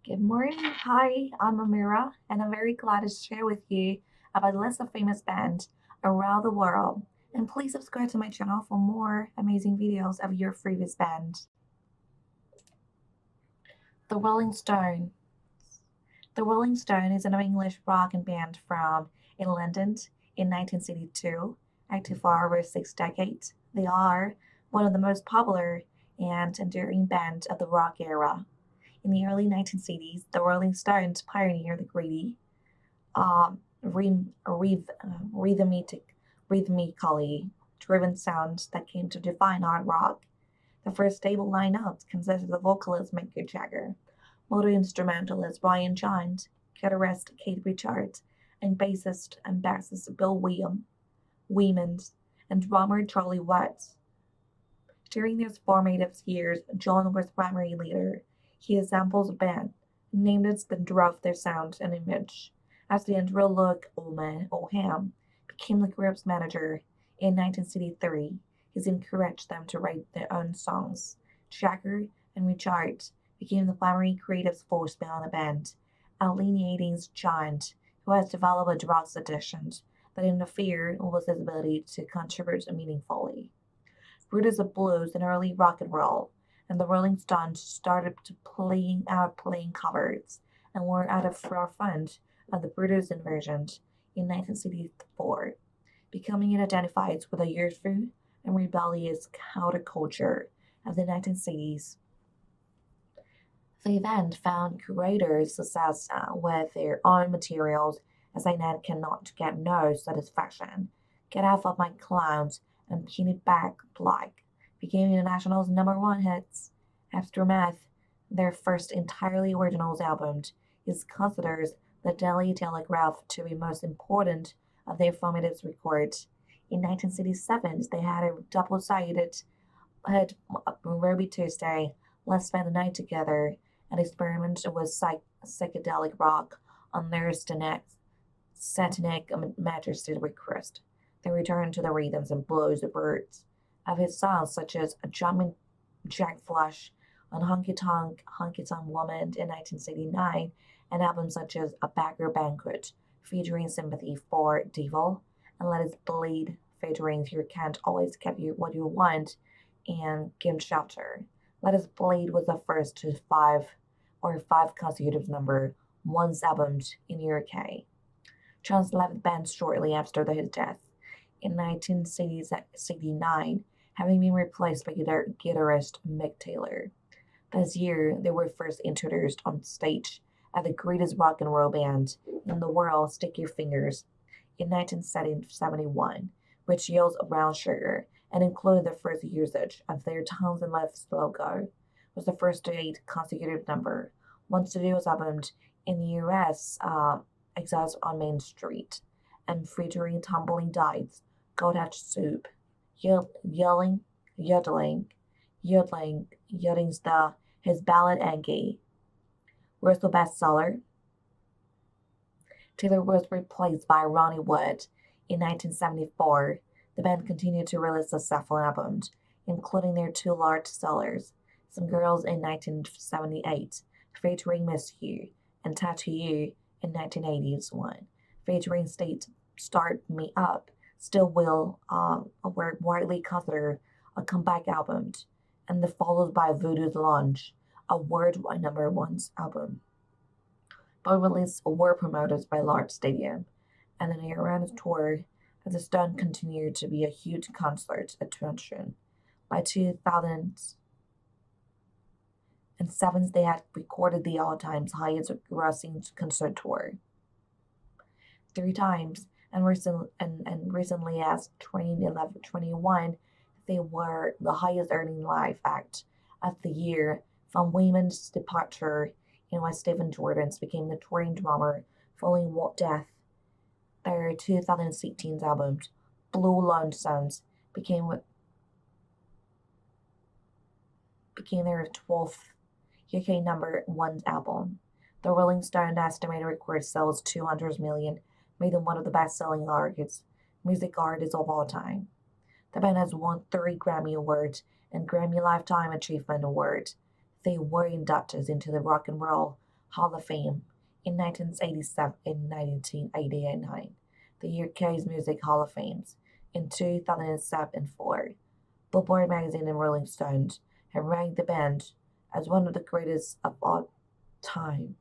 Good morning. Hi, I'm Almira, and I'm very glad to share with you about a list of famous bands around the world. And please subscribe to my channel for more amazing videos of your favorite band. The Rolling Stone. The Rolling Stone is an English rock and band from in London in 1962, active for over 6 decades. They are one of the most popular and enduring bands of the rock era. In the early 1960s, the Rolling Stones pioneered the gritty, rhythmically driven sounds that came to define hard rock. The first stable lineup consisted of vocalist Mick Jagger, multi-instrumentalist Brian Jones, guitarist Keith Richards, and bassist Bill Wemons, and drummer Charlie Watts. During these formative years, John was primary leader. He assembled a band, named it that drove their sound and image. As the Andrew Luke Oldham became the group's manager in 1963, he encouraged them to write their own songs. Jagger and Richards became the primary creative force behind the band, alienating Giant, who has developed a drugs addiction that interfered with his ability to contribute meaningfully. Rooted of blues and early rock and roll, and the Rolling Stones started playing covers and were at the forefront of the Brutus inversion in 1964, becoming it identified with the youthful and rebellious counterculture of the 1960s. The event found curators success with their own materials as I cannot get no satisfaction. Get Off of My Clowns and Pin It Back Black became International's #1 hits. Aftermath, their first entirely original album, is considered the Daily Telegraph to be most important of their formative records. In 1967, they had a double-sided hit Ruby Tuesday, Let's Spend the Night Together, and experiment with psychedelic rock on their Satanic Majesty request. They returned to the rhythms and blues the birds of his songs such as A Jumping Jack Flush on Honky Tonk Woman in 1969, and albums such as A Beggar Banquet featuring Sympathy for Devil and Let It Bleed featuring You Can't Always Get What You Want and Give Shelter. Let It Bleed was the first to five consecutive #1 albums in UK. Jones left the band shortly after his death in 1969, having been replaced by guitarist Mick Taylor. This year, they were first introduced on stage at the greatest rock and roll band in the world, Stick Your Fingers, in 1971, which yields Brown Sugar and included the first usage of their Tongues and Lips logo, was the first to 8 consecutive #1 studio album in the US, Exhaust on Main Street, and featuring Tumbling Dice, Goldhatch Soup, Yodeling his ballad Angie. Was the bestseller. Taylor was replaced by Ronnie Wood in 1974. The band continued to release successful albums, including their 2 large sellers, Some Girls in 1978, featuring Miss You, and Tattoo You in 1981, featuring Start Me Up, Still Will, were widely considered a comeback album, and the followed by Voodoo's Launch, a worldwide #1 album. Both releases were promoted by large stadium, and an around tour as the Stone continued to be a huge concert attraction. By 2007, they had recorded the all-time highest grossing concert tour 3 times, and recently as 2011-21, they were the highest earning live act of the year. From Wayman's departure in which Stephen Jordans became the touring drummer following death. Their 2016 album, Blue Lonesome, became their 12th UK #1 album. The Rolling Stone estimated record sales 200 million, made them one of the best-selling music artists of all time. The band has won 3 Grammy Awards and Grammy Lifetime Achievement Award. They were inducted into the Rock and Roll Hall of Fame in 1987 and 1989, the UK's Music Hall of Fame in 2007 and 4. Billboard magazine and Rolling Stones have ranked the band as one of the greatest of all time.